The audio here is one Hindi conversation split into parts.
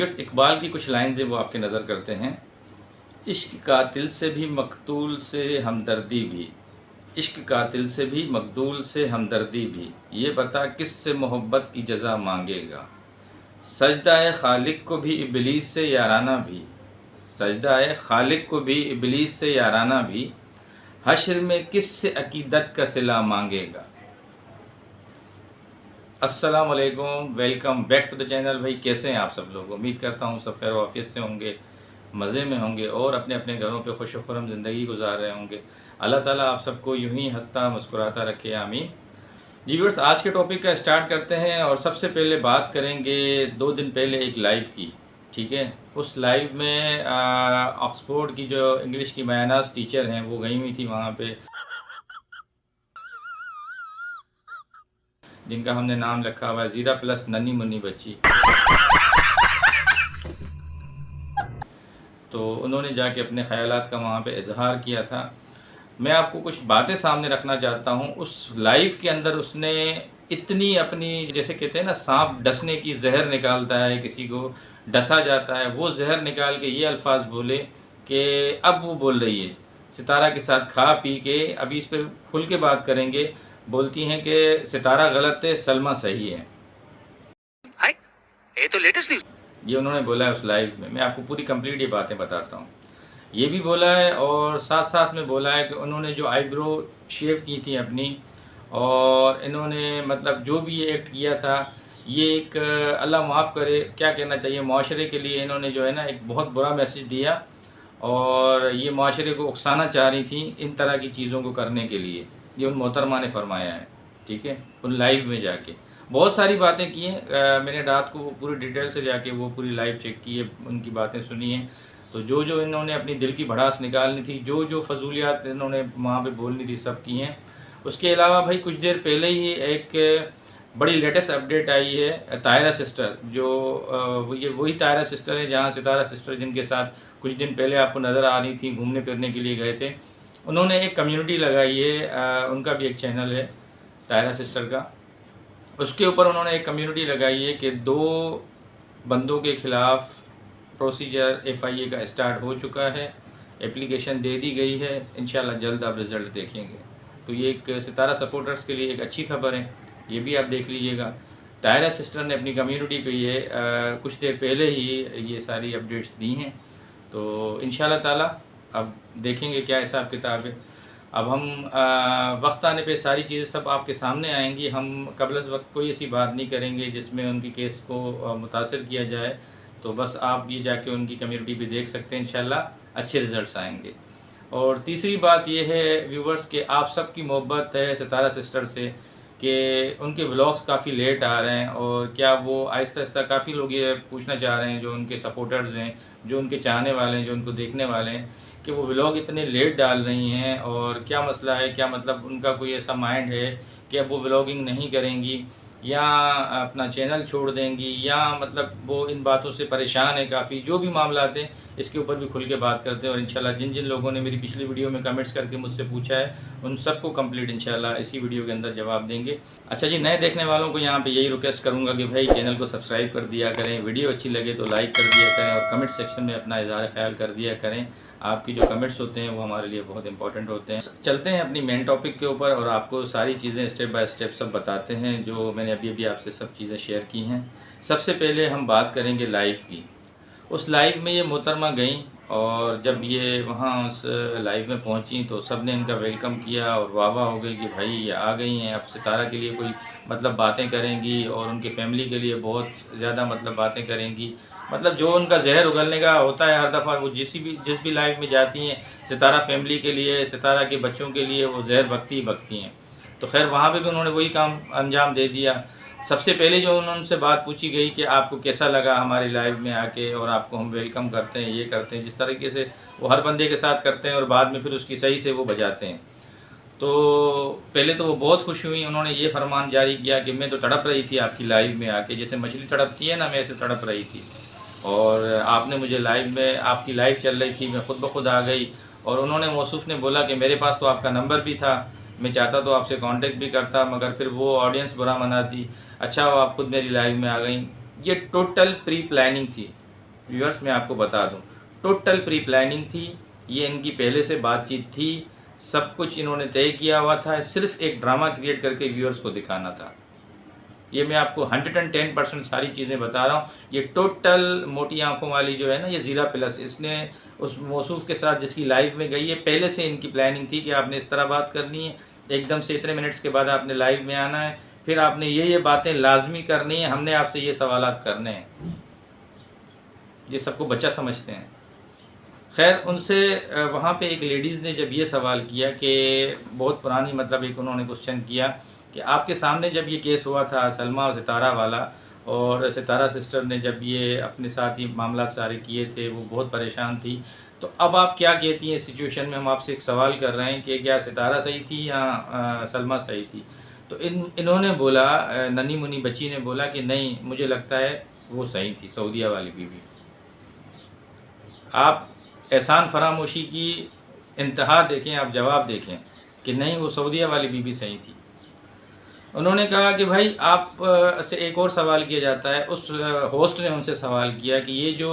व्यूअर्स, इकबाल की कुछ लाइन्स हैं वो आपके नज़र करते हैं। इश्क कातिल से भी मकतूल से हमदर्दी भी, इश्क कातिल से भी मकतूल से हमदर्दी भी, ये बता किससे मोहब्बत की जज़ा मांगेगा। सजदा खालिक को भी इबलीस से याराना भी, सजदा खालिक को भी इबलीस से याराना भी, हश्र में किससे अकीदत का सिला मांगेगा। अस्सलाम वालेकुम, welcome back to the channel. भाई कैसे हैं आप सब लोग? उम्मीद करता हूँ सब खैर वाफियत से होंगे, मज़े में होंगे और अपने अपने घरों पे खुश खुरम ज़िंदगी गुजार रहे होंगे। अल्लाह ताला आप सबको यूं ही हंसता मुस्कुराता रखे, आमीन। जी व्यूअर्स, आज के टॉपिक का स्टार्ट करते हैं और सबसे पहले बात करेंगे 2 दिन पहले एक लाइव की। ठीक है, उस लाइव में ऑक्सफोर्ड की जो इंग्लिश की मायनाज टीचर हैं वो गई हुई थी वहाँ पे, जिनका हमने नाम रखा हुआ है ज़ीरा प्लस नन्ही मुन्नी बच्ची। तो उन्होंने जाके अपने ख़यालात का वहाँ पे इजहार किया था। मैं आपको कुछ बातें सामने रखना चाहता हूँ। उस लाइव के अंदर उसने इतनी अपनी, जैसे कहते हैं ना सांप डसने की जहर निकालता है, किसी को डसा जाता है, वो जहर निकाल के ये अल्फाज बोले कि अब वो बोल रही है सितारा के साथ खा पी के, अभी इस पर खुल के बात करेंगे। बोलती हैं कि सितारा गलत है, सलमा सही है। ये तो लेटेस्ट न्यूज़, ये उन्होंने बोला है उस लाइव में। मैं आपको पूरी कंप्लीट ये बातें बताता हूँ। ये भी बोला है और साथ साथ में बोला है कि उन्होंने जो आईब्रो शेव की थी अपनी, और इन्होंने मतलब जो भी ये एक्ट किया था, ये एक अल्लाह माफ़ करे क्या कहना चाहिए, माशरे के लिए इन्होंने जो है ना एक बहुत बुरा मैसेज दिया और ये माशरे को उकसाना चाह रही थी इन तरह की चीज़ों को करने के लिए। ये उन मोहतरमा ने फरमाया है। ठीक है, उन लाइव में जाके बहुत सारी बातें की हैं। मैंने रात को पूरी डिटेल से जाके वो पूरी लाइव चेक की है, उनकी बातें सुनी हैं। तो जो जो इन्होंने अपनी दिल की भड़ास निकालनी थी, जो जो फजूलियात इन्होंने वहाँ पे बोलनी थी, सब की हैं। उसके अलावा भाई कुछ देर पहले ही एक बड़ी लेटेस्ट अपडेट आई है तायरा सिस्टर, जो ये वही तायरा सिस्टर है जहाँ सितारा सिस्टर जिनके साथ कुछ दिन पहले आपको नज़र आ रही थी, घूमने फिरने के लिए गए थे। उन्होंने एक कम्युनिटी लगाई है, उनका भी एक चैनल है तायरा सिस्टर का। उसके ऊपर उन्होंने एक कम्युनिटी लगाई है कि 2 बंदों के ख़िलाफ़ प्रोसीजर FIA का स्टार्ट हो चुका है, एप्लीकेशन दे दी गई है, इंशाल्लाह जल्द आप रिज़ल्ट देखेंगे। तो ये एक सितारा सपोर्टर्स के लिए एक अच्छी खबर है, ये भी आप देख लीजिएगा। तायरा सिस्टर ने अपनी कम्युनिटी पे ये कुछ देर पहले ही ये सारी अपडेट्स दी हैं। तो इंशाल्लाह ताला अब देखेंगे क्या हिसाब किताब है। अब हम वक्त आने पे सारी चीज़ें सब आपके सामने आएंगी। हम कबल वक्त कोई ऐसी बात नहीं करेंगे जिसमें उनकी केस को मुतासिर किया जाए। तो बस आप ये जाके उनकी कम्युनिटी पे देख सकते हैं, इंशाल्लाह अच्छे रिज़ल्ट्स आएंगे। और तीसरी बात ये है व्यूवर्स कि आप सब की मोहब्बत है सितारा सिस्टर से कि उनके व्लॉग्स काफ़ी लेट आ रहे हैं, और क्या वो आहिस्ता आहिस्ता काफ़ी लोग ये पूछना चाह रहे हैं, जो उनके सपोर्टर्स हैं, जो उनके चाहने वाले हैं, जो उनको देखने वाले हैं, कि वो व्लॉग इतने लेट डाल रही हैं और क्या मसला है, क्या मतलब उनका कोई ऐसा माइंड है कि अब वो व्लॉगिंग नहीं करेंगी या अपना चैनल छोड़ देंगी, या मतलब वो इन बातों से परेशान है काफ़ी। जो भी मामला हैं इसके ऊपर भी खुल के बात करते हैं और इंशाल्लाह जिन जिन लोगों ने मेरी पिछली वीडियो में कमेंट्स करके मुझसे पूछा है उन सबको कंप्लीट इंशाल्लाह इसी वीडियो के अंदर जवाब देंगे। अच्छा जी, नए देखने वालों को यहाँ पे यही रिक्वेस्ट करूँगा कि भाई चैनल को सब्सक्राइब कर दिया करें, वीडियो अच्छी लगे तो लाइक कर दिया करें और कमेंट सेक्शन में अपना इज़हार ख्याल कर दिया करें। आपकी जो कमेंट्स होते हैं वो हमारे लिए बहुत इंपॉर्टेंट होते हैं। चलते हैं अपनी मेन टॉपिक के ऊपर और आपको सारी चीज़ें स्टेप बाय स्टेप सब बताते हैं जो मैंने अभी अभी आपसे सब चीज़ें शेयर की हैं। सबसे पहले हम बात करेंगे लाइव की। उस लाइव में ये मोहतरमा गई और जब ये वहाँ उस लाइव में पहुँची तो सब ने इनका वेलकम किया और वाह वाह हो गई कि भाई ये आ गई हैं, अब सितारा के लिए कोई मतलब बातें करेंगी और उनके फैमिली के लिए बहुत ज़्यादा मतलब बातें करेंगी। मतलब जो उनका जहर उगलने का होता है हर दफ़ा, वो जिस भी लाइव में जाती हैं सितारा फैमिली के लिए, सितारा के बच्चों के लिए वो जहर बकती हैं। तो खैर वहाँ पे भी उन्होंने वही काम अंजाम दे दिया। सबसे पहले जो उनसे बात पूछी गई कि आपको कैसा लगा हमारे लाइव में आके, और आपको हम वेलकम करते हैं, ये करते हैं, जिस तरीके से वो हर बंदे के साथ करते हैं और बाद में फिर उसकी सही से वो बजाते हैं। तो पहले तो वो बहुत खुश हुई। उन्होंने ये फरमान जारी किया कि मैं तो तड़प रही थी आपकी लाइव में आके, जैसे मछली तड़पती है ना, मैं ऐसे तड़प रही थी, और आपने मुझे लाइव में, आपकी लाइव चल रही थी, मैं ख़ुद ब खुद आ गई। और उन्होंने मौसूफ़ ने बोला कि मेरे पास तो आपका नंबर भी था, मैं चाहता तो आपसे कांटेक्ट भी करता, मगर फिर वो ऑडियंस बुरा मनाती। अच्छा वो आप खुद मेरी लाइव में आ गई। ये टोटल प्री प्लानिंग थी, व्यूअर्स मैं आपको बता दूं, टोटल प्री प्लानिंग थी, ये इनकी पहले से बातचीत थी, सब कुछ इन्होंने तय किया हुआ था, सिर्फ एक ड्रामा क्रिएट करके व्यूअर्स को दिखाना था। ये मैं आपको 110% सारी चीज़ें बता रहा हूँ। ये टोटल मोटी आंखों वाली जो है ना, ये ज़ीरा प्लस, इसने उस मौसूफ के साथ जिसकी लाइव में गई है, पहले से इनकी प्लानिंग थी कि आपने इस तरह बात करनी है, एकदम से इतने मिनट्स के बाद आपने लाइव में आना है, फिर आपने ये बातें लाजमी करनी है, हमने आपसे ये सवालात करने हैं। ये सबको बच्चा समझते हैं। खैर, उनसे वहाँ पे एक लेडीज़ ने जब ये सवाल किया कि बहुत पुरानी मतलब एक उन्होंने क्वेश्चन किया कि आपके सामने जब ये केस हुआ था सलमा और सितारा वाला, और सितारा सिस्टर ने जब ये अपने साथ ये मामला सारे किए थे, वो बहुत परेशान थी, तो अब आप क्या कहती हैं इस सिचुएशन में? हम आपसे एक सवाल कर रहे हैं कि क्या सितारा सही थी या सलमा सही थी? तो इन्होंने बोला, नन्ही मुन्नी बच्ची ने बोला कि नहीं, मुझे लगता है वो सही थी, सऊदीया वाली बीवी। आप एहसान फरामोशी की इंतहा देखें, आप जवाब देखें कि नहीं, वो सऊदीया वाली बीवी सही थी। उन्होंने कहा कि भाई आप से एक और सवाल किया जाता है। उस होस्ट ने उनसे सवाल किया कि ये जो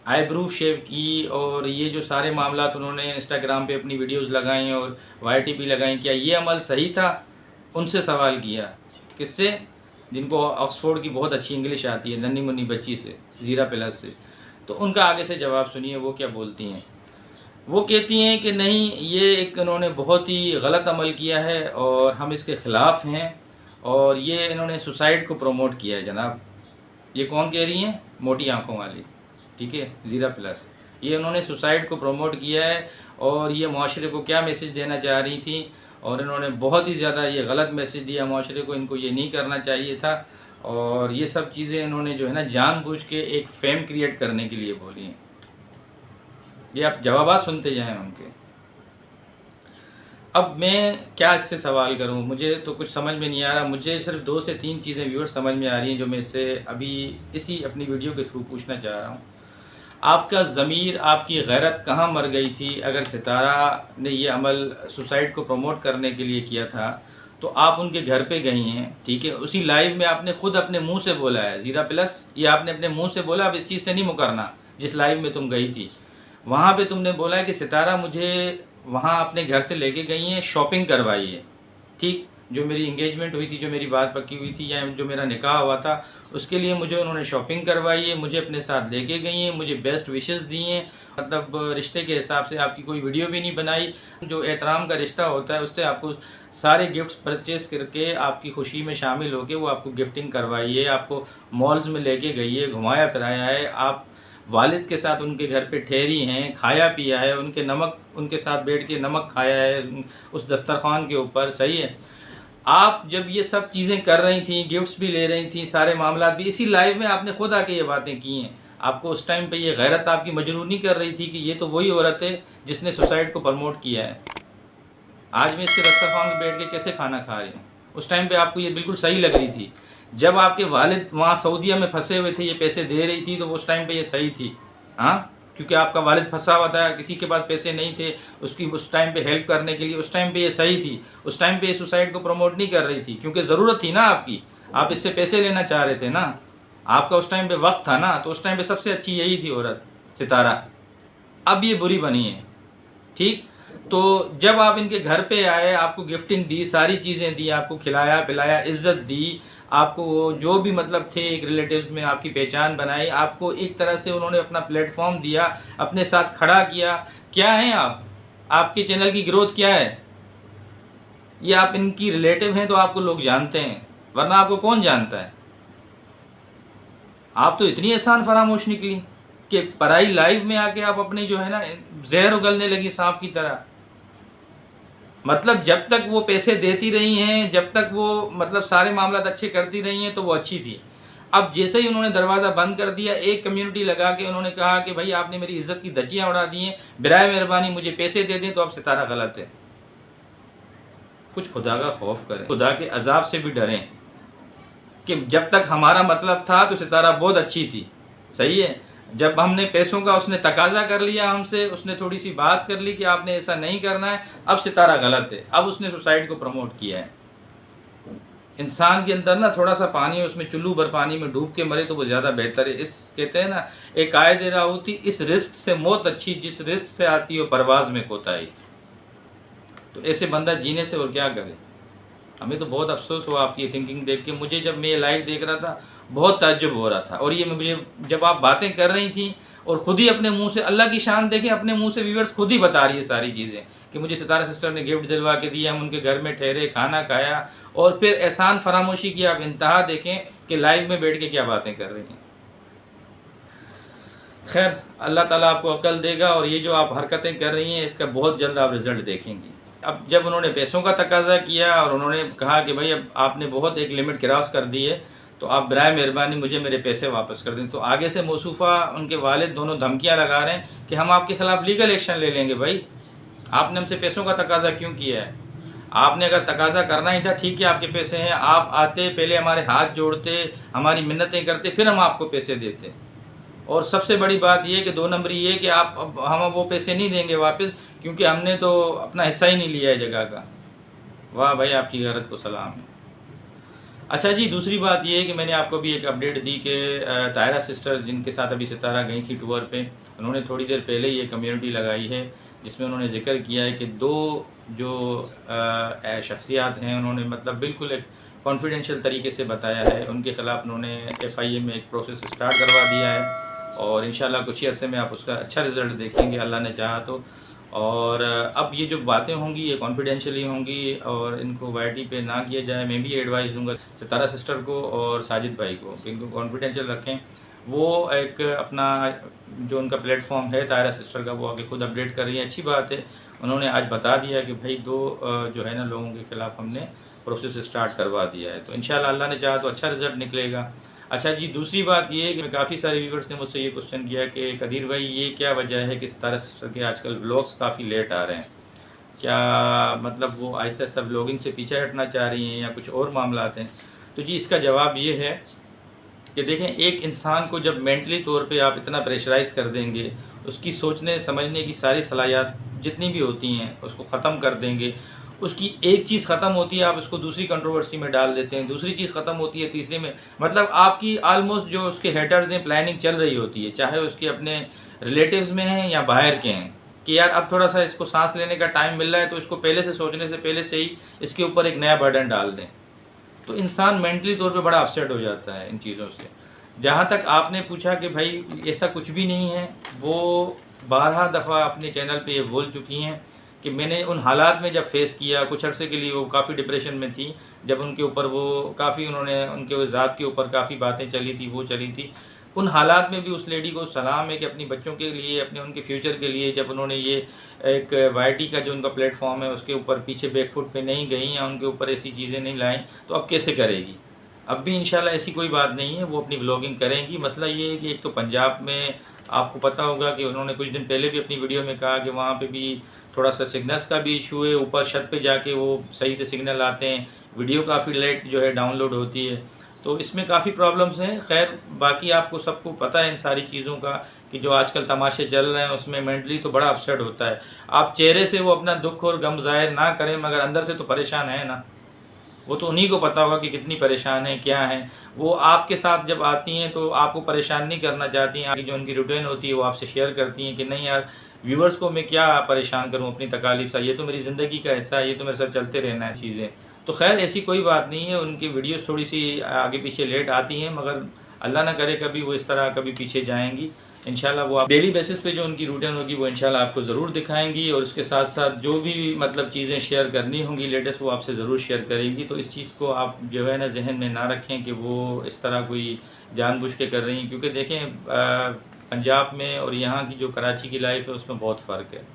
आईब्रो शेव की और ये जो सारे मामला उन्होंने इंस्टाग्राम पे अपनी वीडियोस लगाई और YT लगाई, क्या ये अमल सही था? उनसे सवाल किया, किससे? जिनको ऑक्सफोर्ड की बहुत अच्छी इंग्लिश आती है, नन्ही मुन्नी बच्ची से, ज़ीरा प्लस से। तो उनका आगे से जवाब सुनिए, वो क्या बोलती हैं। वो कहती हैं कि नहीं, ये एक इन्होंने बहुत ही गलत अमल किया है और हम इसके ख़िलाफ़ हैं, और ये इन्होंने सुसाइड को प्रमोट किया है जनाब। ये कौन कह रही हैं? मोटी आंखों वाली, ठीक है, ज़ीरा प्लस। ये उन्होंने सुसाइड को प्रमोट किया है, और ये माशरे को क्या मैसेज देना चाह रही थी, और इन्होंने बहुत ही ज़्यादा ये गलत मैसेज दिया माशरे को, इनको ये नहीं करना चाहिए था, और ये सब चीज़ें इन्होंने जो है ना जानबूझ के एक फेम क्रिएट करने के लिए बोली हैं। ये आप जवाब सुनते जाएं उनके। अब मैं क्या इससे सवाल करूं, मुझे तो कुछ समझ में नहीं आ रहा। मुझे सिर्फ 2 से 3 चीज़ें व्यूअर्स समझ में आ रही हैं, जो मैं इससे अभी इसी अपनी वीडियो के थ्रू पूछना चाह रहा हूं। आपका ज़मीर, आपकी गैरत कहाँ मर गई थी? अगर सितारा ने ये अमल सुसाइड को प्रमोट करने के लिए किया था, तो आप उनके घर पे गई हैं, ठीक है, उसी लाइव में आपने खुद अपने मुंह से बोला है, ज़ीरा प्लस, ये आपने अपने मुंह से बोला। अब इस चीज़ से नहीं मुकरना। जिस लाइव में तुम गई थी, वहाँ पे तुमने बोला है कि सितारा मुझे वहाँ अपने घर से लेके गई हैं, शॉपिंग करवाई है, ठीक, जो मेरी इंगेजमेंट हुई थी, जो मेरी बात पक्की हुई थी, या जो मेरा निकाह हुआ था, उसके लिए मुझे उन्होंने शॉपिंग करवाई है, मुझे अपने साथ लेके गई हैं, मुझे बेस्ट विशेस दी हैं, मतलब रिश्ते के हिसाब से आपकी कोई वीडियो भी नहीं बनाई। जो एहतराम का रिश्ता होता है, उससे आपको सारे गिफ्ट्स परचेज़ करके आपकी खुशी में शामिल होकर वो आपको गिफ्टिंग करवाई है, आपको मॉल्स में लेके गई है, घुमाया फिराया है, आप वालिद के साथ उनके घर पे ठहरी हैं, खाया पिया है, उनके साथ बैठ के नमक खाया है उस दस्तरखान के ऊपर, सही है। आप जब ये सब चीज़ें कर रही थी, गिफ्ट्स भी ले रही थी, सारे मामला भी, इसी लाइव में आपने खुद आके ये बातें की हैं। आपको उस टाइम पे ये गैरत आपकी मजबूर नहीं कर रही थी कि ये तो वही औरत है जिसने सुसाइड को प्रमोट किया है। आज मैं इसके दस्तरखान में बैठ के कैसे खाना खा रही हूँ, उस टाइम पे आपको ये बिल्कुल सही लग रही थी। जब आपके वालिद वहाँ सऊदीया में फंसे हुए थे, ये पैसे दे रही थी, तो उस टाइम पे ये सही थी, हाँ, क्योंकि आपका वालिद फंसा हुआ था, किसी के पास पैसे नहीं थे उसकी उस टाइम पे हेल्प करने के लिए, उस टाइम पे ये सही थी। उस टाइम पे ये सुसाइड को प्रमोट नहीं कर रही थी, क्योंकि ज़रूरत थी ना आपकी, आप इससे पैसे लेना चाह रहे थे ना, आपका उस टाइम पे वक्त था ना, तो उस टाइम पे सबसे अच्छी यही थी औरत, सितारा। अब ये बुरी बनी है, ठीक। तो जब आप इनके घर पे आए, आपको गिफ्टिंग दी, सारी चीज़ें दी, आपको खिलाया पिलाया, इज्जत दी, आपको जो भी मतलब थे एक रिलेटिव्स में आपकी पहचान बनाई, आपको एक तरह से उन्होंने अपना प्लेटफॉर्म दिया, अपने साथ खड़ा किया। क्या हैं आप? आपके चैनल की ग्रोथ क्या है? ये आप इनकी रिलेटिव हैं तो आपको लोग जानते हैं, वरना आपको कौन जानता है? आप तो इतनी आसान फरामोश निकली कि पराई लाइव में आके आप अपनी जो है ना जहर उगलने लगी सांप की तरह। मतलब जब तक वो पैसे देती रही हैं, जब तक वो मतलब सारे मामला अच्छे करती रही हैं, तो वो अच्छी थी। अब जैसे ही उन्होंने दरवाज़ा बंद कर दिया, एक कम्युनिटी लगा के उन्होंने कहा कि भाई आपने मेरी इज्जत की धज्जियाँ उड़ा दी हैं, बिराए मेहरबानी मुझे पैसे दे दें, तो अब सितारा गलत है। कुछ खुदा का खौफ करें, खुदा के अजाब से भी डरें कि जब तक हमारा मतलब था तो सितारा बहुत अच्छी थी, सही है। जब हमने पैसों का उसने तकाजा कर लिया हमसे, उसने थोड़ी सी बात कर ली कि आपने ऐसा नहीं करना है, अब सितारा गलत है, अब उसने सुसाइड को प्रमोट किया है। इंसान के अंदर ना थोड़ा सा पानी है, उसमें चुल्लू भर पानी में डूब के मरे तो वो ज़्यादा बेहतर है। इस कहते हैं ना, एक आयत दे रहा होती, इस रिस्क से मौत अच्छी जिस रिस्क से आती हो परवाज़ में कोताही। तो ऐसे बंदा जीने से और क्या करे। हमें तो बहुत अफसोस हुआ आपकी थिंकिंग देख के। मुझे जब मैं ये लाइव देख रहा था बहुत ताज्जुब हो रहा था। और ये मुझे जब आप बातें कर रही थी और ख़ुद ही अपने मुंह से, अल्लाह की शान देखें, अपने मुंह से व्यूअर्स खुद ही बता रही है सारी चीज़ें कि मुझे सितारा सिस्टर ने गिफ्ट दिलवा के दिया, हम उनके घर में ठहरे, खाना खाया, और फिर एहसान फरामोशी की आप इंतहा देखें कि लाइव में बैठ के क्या बातें कर रही हैं। खैर, अल्लाह ताला आपको अक्ल देगा, और ये जो आप हरकतें कर रही हैं इसका बहुत जल्द आप रिज़ल्ट देखेंगी। अब जब उन्होंने पैसों का तकाजा किया और उन्होंने कहा कि भाई अब आपने बहुत एक लिमिट क्रॉस कर दी है, तो आप बराए मेहरबानी मुझे मेरे पैसे वापस कर दें, तो आगे से मौसूफ़ा उनके वालिद दोनों धमकियां लगा रहे हैं कि हम आपके ख़िलाफ़ लीगल एक्शन ले लेंगे। भाई आपने हमसे पैसों का तकाजा क्यों किया है? आपने अगर तकाजा करना ही था, ठीक है आपके पैसे हैं, आप आते पहले हमारे हाथ जोड़ते, हमारी मिन्नतें करते, फिर हम आपको पैसे देते। और सबसे बड़ी बात यह कि 2 नंबरी ये कि आप हम वो पैसे नहीं देंगे वापस, क्योंकि हमने तो अपना हिस्सा ही नहीं लिया है जगह का। वाह भाई, आपकी गैरत को सलाम है। अच्छा जी, दूसरी बात ये है कि मैंने आपको भी एक अपडेट दी कि तायरा सिस्टर जिनके साथ अभी सितारा गई थी टूर पे, उन्होंने थोड़ी देर पहले ये कम्युनिटी लगाई है जिसमें उन्होंने जिक्र किया है कि 2 जो शख्सियात हैं, उन्होंने मतलब बिल्कुल एक कॉन्फिडेंशियल तरीके से बताया है, उनके ख़िलाफ़ उन्होंने FIA में एक प्रोसेस स्टार्ट करवा दिया है, और इंशाल्लाह कुछ ही अरसे में आप उसका अच्छा रिज़ल्ट देखेंगे अल्लाह ने चाहा तो। और अब ये जो बातें होंगी ये कॉन्फिडेंशियली होंगी और इनको YT पे ना किया जाए। मैं भी एडवाइस दूंगा सितारा सिस्टर को और साजिद भाई को कि इनको कॉन्फिडेंशियल रखें। वो एक अपना जो उनका प्लेटफॉर्म है तायरा सिस्टर का, वो आगे खुद अपडेट कर रही है, अच्छी बात है। उन्होंने आज बता दिया कि भाई 2 जो है ना लोगों के ख़िलाफ़ हमने प्रोसेस स्टार्ट करवा दिया है, तो इंशाल्लाह अल्लाह ने चाहा तो अच्छा रिज़ल्ट निकलेगा। अच्छा जी, दूसरी बात ये है कि काफ़ी सारे व्यूवर्स ने मुझसे ये क्वेश्चन किया कि कदीर भाई ये क्या वजह है कि सितारा सिस्टर के आजकल व्लॉग्स काफ़ी लेट आ रहे हैं, क्या मतलब वो आहिस्ता आहिस्ता व्लॉगिंग से पीछे हटना चाह रही हैं या कुछ और मामला हैं? तो जी इसका जवाब ये है कि देखें, एक इंसान को जब मेंटली तौर पे आप इतना प्रेशराइज़ कर देंगे, उसकी सोचने समझने की सारी सलाहियत जितनी भी होती हैं उसको ख़त्म कर देंगे, उसकी एक चीज़ ख़त्म होती है आप उसको दूसरी कंट्रोवर्सी में डाल देते हैं, दूसरी चीज़ ख़त्म होती है तीसरी में, मतलब आपकी आलमोस्ट जो उसके हेटर्स हैं प्लानिंग चल रही होती है, चाहे उसके अपने रिलेटिव्स में हैं या बाहर के हैं, कि यार अब थोड़ा सा इसको सांस लेने का टाइम मिल रहा है तो इसको पहले से सोचने से पहले से ही इसके ऊपर एक नया बर्डन डाल दें। तो इंसान मेंटली तौर पे बड़ा अपसेट हो जाता है इन चीज़ों से। जहाँ तक आपने पूछा कि भाई ऐसा कुछ भी नहीं है, वो 12 दफ़ा अपने चैनल पे ये बोल चुकी हैं कि मैंने उन हालात में जब फेस किया, कुछ अरसे के लिए वो काफ़ी डिप्रेशन में थी, जब उनके ऊपर वो काफ़ी उन्होंने उनके ज़ात के ऊपर काफ़ी बातें चली थी, वो चली थी, उन हालात में भी उस लेडी को सलाम है कि अपनी बच्चों के लिए, अपने उनके फ्यूचर के लिए जब उन्होंने ये एक YT का जो उनका प्लेटफॉर्म है उसके ऊपर पीछे बैकफुट पे नहीं गई या उनके ऊपर ऐसी चीज़ें नहीं लाएँ, तो अब कैसे करेगी? अब भी इंशाल्लाह ऐसी कोई बात नहीं है, वो अपनी व्लॉगिंग करेंगी। मसला ये है कि एक तो पंजाब में आपको पता होगा कि उन्होंने कुछ दिन पहले भी अपनी वीडियो में कहा कि वहाँ पे भी थोड़ा सा सिग्नल्स का भी इशू है, ऊपर छत पे जाके वो सही से सिग्नल आते हैं, वीडियो काफ़ी लेट जो है डाउनलोड होती है, तो इसमें काफ़ी प्रॉब्लम्स हैं। खैर बाकी आपको सबको पता है इन सारी चीज़ों का कि जो आजकल तमाशे चल रहे हैं उसमें मेंटली तो बड़ा अपसेट होता है। आप चेहरे से वो अपना दुख और गम ज़ाहिर ना करें मगर अंदर से तो परेशान है ना, वो तो उन्हीं को पता होगा कि कितनी परेशान है, क्या है। वो आपके साथ जब आती हैं तो आपको परेशान नहीं करना चाहती हैं, आगे जो उनकी रूटीन होती है वो आपसे शेयर करती हैं कि नहीं यार व्यूवर्स को मैं क्या परेशान करूं अपनी तकालीफ से, ये तो मेरी ज़िंदगी का हिस्सा है, ये तो मेरे साथ चलते रहना है चीज़ें। तो खैर ऐसी कोई बात नहीं है, उनकी वीडियोस थोड़ी सी आगे पीछे लेट आती हैं मगर अल्लाह ना करे कभी वो इस तरह कभी पीछे जाएंगी। इंशाल्लाह वो आप डेली बेसिस पे जो उनकी रूटीन होगी वो इंशाल्लाह आपको ज़रूर दिखाएंगी, और उसके साथ साथ जो भी मतलब चीज़ें शेयर करनी होंगी लेटेस्ट वो आपसे ज़रूर शेयर करेंगी। तो इस चीज़ को आप जो है ना जहन में ना रखें कि वो इस तरह कोई जानबूझ के कर रही हैं, क्योंकि देखें पंजाब में और यहाँ की जो कराची की लाइफ है उसमें बहुत फ़र्क है।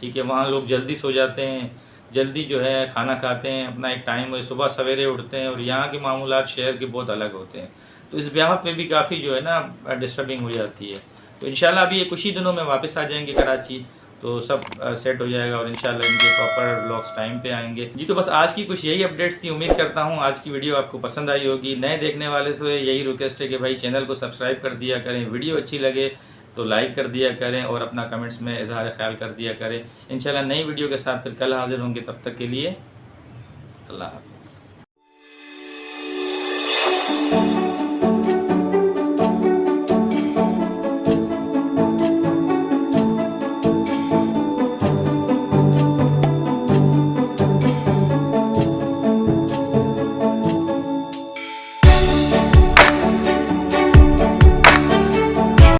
ठीक है, वहाँ लोग जल्दी सो जाते हैं, जल्दी जो है खाना खाते हैं, अपना एक टाइम है, सुबह सवेरे उठते हैं, और यहाँ के मामूलात शहर के बहुत अलग होते हैं। तो इस ब्याह पे भी काफ़ी जो है ना डिस्टर्बिंग हो जाती है। तो इंशाल्लाह अभी ये कुछ ही दिनों में वापस आ जाएंगे कराची, तो सब सेट हो जाएगा और इंशाल्लाह इनके प्रॉपर व्लॉग्स टाइम पे आएंगे। जी तो बस आज की कुछ यही अपडेट्स थी, उम्मीद करता हूँ आज की वीडियो आपको पसंद आई होगी। नए देखने वाले से यही रिक्वेस्ट है कि भाई चैनल को सब्सक्राइब कर दिया करें, वीडियो अच्छी लगे तो लाइक कर दिया करें और अपना कमेंट्स में इजहार ख्याल कर दिया करें। इंशाल्लाह नई वीडियो के साथ फिर कल हाजिर होंगे, तब तक के लिए अल्लाह हाफ़िज़। है।